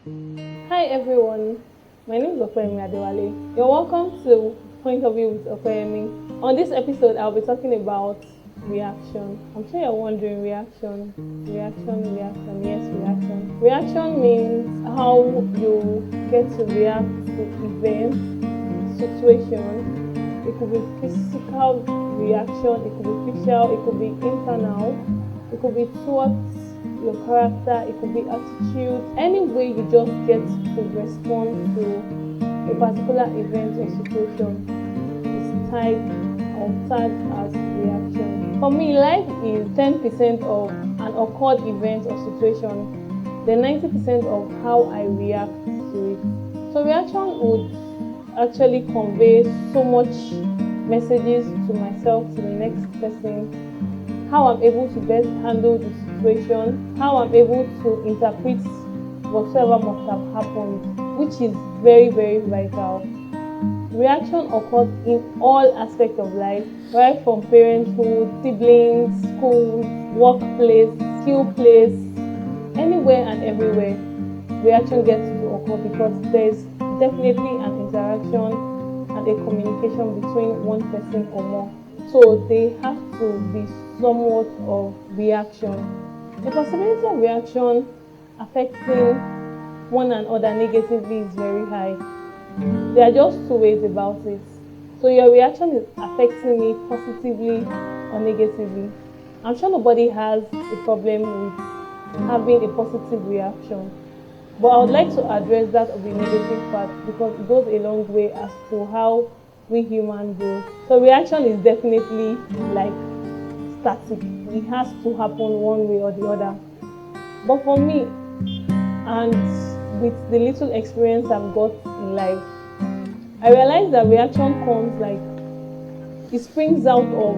Hi everyone, my name is Opeyemi. You're welcome to Point of View with Opeyemi. On this episode, I'll be talking about reaction. I'm sure you're wondering reaction. Yes, reaction. Reaction means how you get to react to events, situations. It could be physical reaction, it could be facial, it could be internal, it could be towards your character, it could be attitude, any way you just get to respond to a particular event or situation is tagged as reaction. For me, life is 10% of an occurred event or situation, then 90% of how I react to it. So reaction would actually convey so much messages to myself, to the next person, how I'm able to best handle the situation, how I'm able to interpret whatsoever must have happened, which is very, very vital. Reaction occurs in all aspects of life, right from parenthood, siblings, schools, workplace, skill place, anywhere and everywhere. Reaction gets to occur because there's definitely an interaction and a communication between one person or more. So they have to be somewhat of reaction. The possibility of reaction affecting one another negatively is very high. There are just two ways about it. So your reaction is affecting me positively or negatively. I'm sure nobody has a problem with having a positive reaction. But I would like to address that of the negative part because it goes a long way as to how we humans do. So reaction is definitely like static. It has to happen one way or the other. But for me, and with the little experience I've got in life, I realized that reaction comes like it springs out of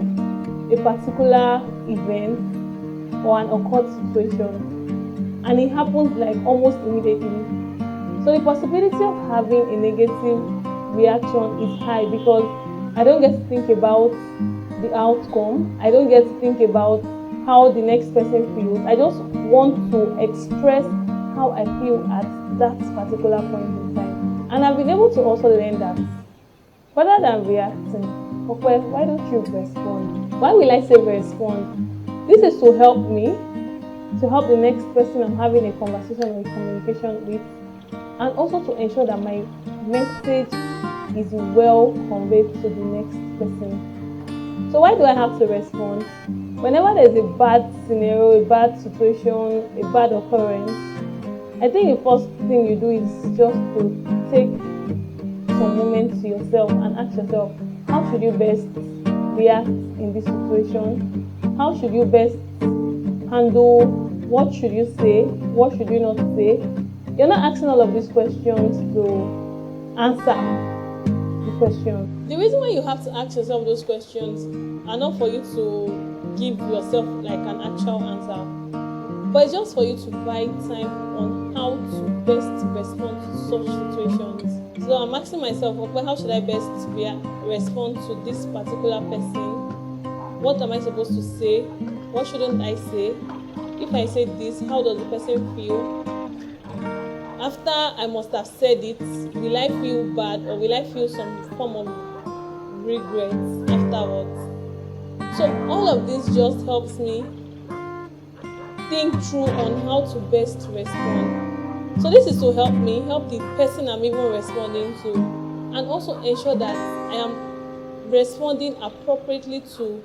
a particular event or an occurred situation, and it happens like almost immediately. So the possibility of having a negative reaction is high because I don't get to think about the outcome. I don't get to think about how the next person feels. I just want to express how I feel at that particular point in time. And I've been able to also learn that rather than reacting, okay, why don't you respond? Why will I say respond? This is to help me, to help the next person I'm having a conversation or a communication with, and also to ensure that my message is well conveyed to the next person. So why do I have to respond? Whenever there's a bad scenario, a bad situation, a bad occurrence, I think the first thing you do is just to take some moment to yourself and ask yourself, how should you best react in this situation? How should you best handle? What should you say? What should you not say? You're not asking all of these questions to answer the question. The reason why you have to ask yourself those questions are not for you to give yourself like an actual answer, but it's just for you to buy time on how to best respond to such situations. So I'm asking myself, okay, how should I best respond to this particular person? What am I supposed to say? What shouldn't I say? If I say this, how does the person feel? After I must have said it, will I feel bad or will I feel some form of regret afterwards? So all of this just helps me think through on how to best respond. So this is to help me, help the person I'm even responding to, and also ensure that I am responding appropriately to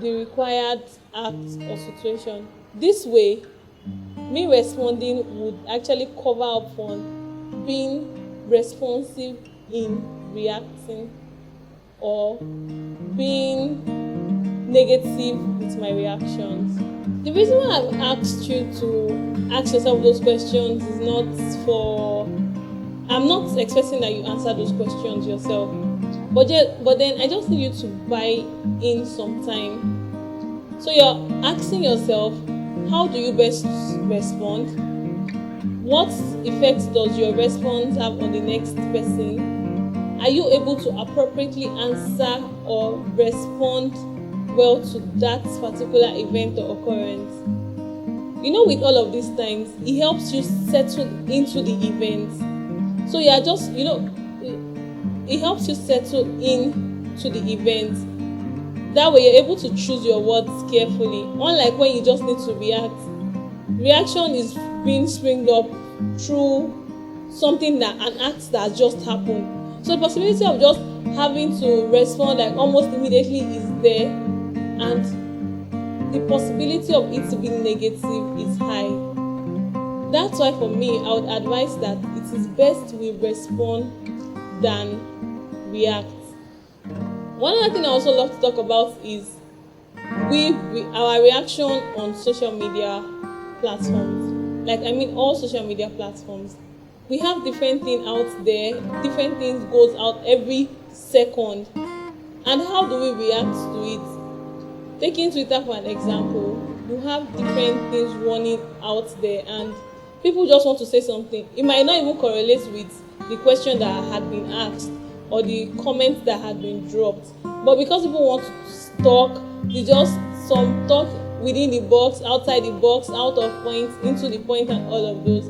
the required act or situation. This way, me responding would actually cover up on being responsive in reacting or being negative with my reactions. The reason why I've asked you to ask yourself those questions is not for, I'm not expecting that you answer those questions yourself, but then I just need you to buy in some time. So you're asking yourself, how do you best respond? What effect does your response have on the next person? Are you able to appropriately answer or respond well to that particular event or occurrence? With all of these times, it helps you settle into the event. So you are just, it helps you settle into the event. That way you're able to choose your words carefully, unlike when you just need to react. Reaction is being springed up through something, that an act that has just happened. So the possibility of just having to respond like almost immediately is there, and the possibility of it being negative is high. That's why for me, I would advise that it is best we respond than react. One other thing I also love to talk about is our reaction on social media platforms. Like, I mean, all social media platforms. We have different things out there, different things goes out every second. And how do we react to it? Taking Twitter for an example, you have different things running out there, and people just want to say something. It might not even correlate with the question that had been asked or the comments that had been dropped. But because people want to talk, you just some talk within the box, outside the box, out of point, into the point, and all of those.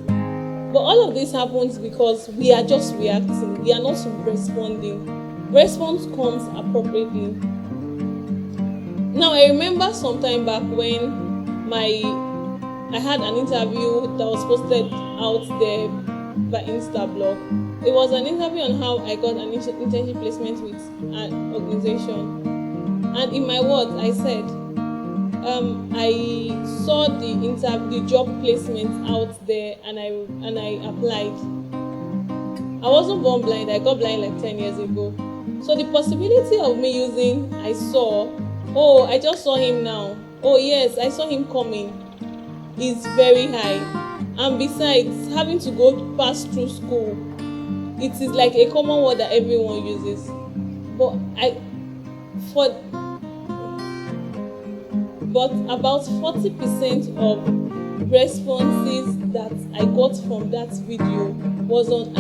But all of this happens because we are just reacting. We are not responding. Response comes appropriately. Now, I remember some time back when I had an interview that was posted out there by Instablog. It was an interview on how I got an internship placement with an organization. And in my words, I said, I saw the job placement out there, and I applied. I wasn't born blind. I got blind like 10 years ago. So the possibility of me using I just saw him now. Oh yes, I saw him coming is very high. And besides, having to go pass through school, it is like a common word that everyone uses. But about 40% of responses that I got from that video was on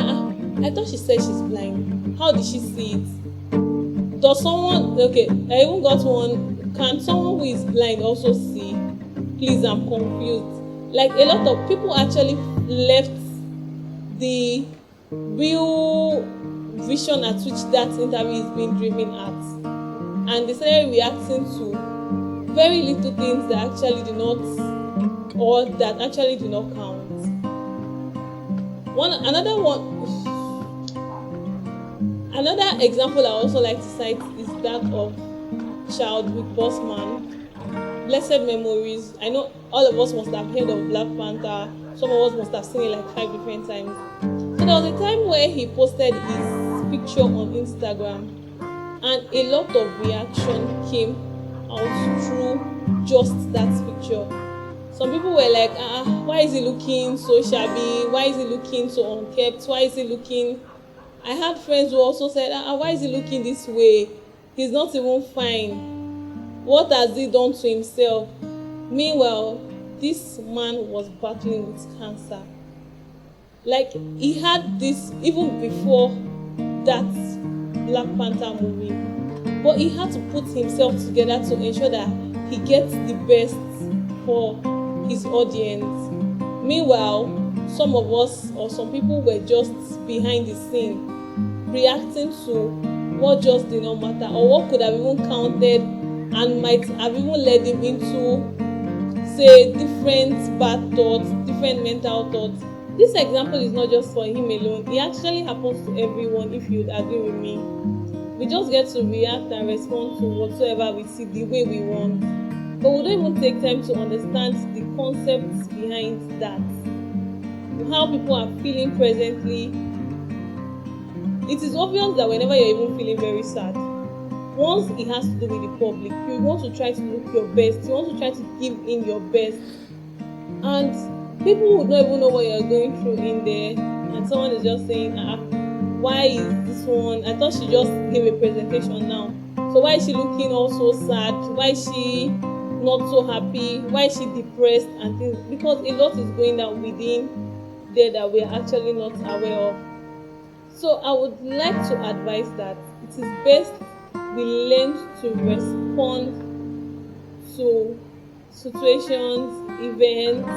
I thought she said she's blind. How did she see it? Does someone okay, I even got one, can someone who is blind also see? Please, I'm confused. Like, a lot of people actually left the real vision at which that interview is being driven at, and they started reacting to very little things that actually do not count. Another example I also like to cite is that of Chadwick Boseman. Blessed memories. I know all of us must have heard of Black Panther. Some of us must have seen it like 5 different times. So there was a time where he posted his picture on Instagram, and a lot of reaction came out through just that picture. Some people were like, why is he looking so shabby? Why is he looking so unkempt? Why is he looking? I had friends who also said, why is he looking this way? He's not even fine. What has he done to himself? Meanwhile, this man was battling with cancer. Like, he had this even before that Black Panther movie. But he had to put himself together to ensure that he gets the best for his audience. Meanwhile, some of us or some people were just behind the scene, reacting to what just did not matter, or what could have even counted and might have even led him into, say, different bad thoughts, different mental thoughts. This example is not just for him alone. It actually happens to everyone, if you'd agree with me. We just get to react and respond to whatsoever we see the way we want. But we don't even take time to understand the concepts behind that. How people are feeling presently. It is obvious that whenever you're even feeling very sad, once it has to do with the public, you want to try to look your best, you want to try to give in your best, and people would not even know what you're going through in there, and someone is just saying, why is this one, I thought she just gave a presentation now, so why is she looking all so sad, why is she not so happy, why is she depressed, and things, because a lot is going on within there that we are actually not aware of. So I would like to advise that it is best we learn to respond to situations, events,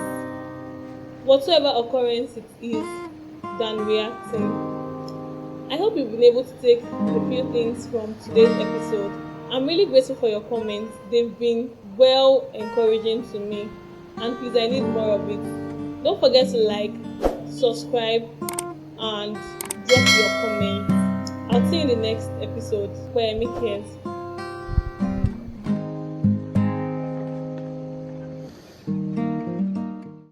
whatsoever occurrence it is, than reacting. I hope you've been able to take a few things from today's episode. I'm really grateful for your comments. They've been well encouraging to me. And please, I need more of it. Don't forget to like, subscribe, and drop your comments. I'll see you in the next episode. Opeyemi cares.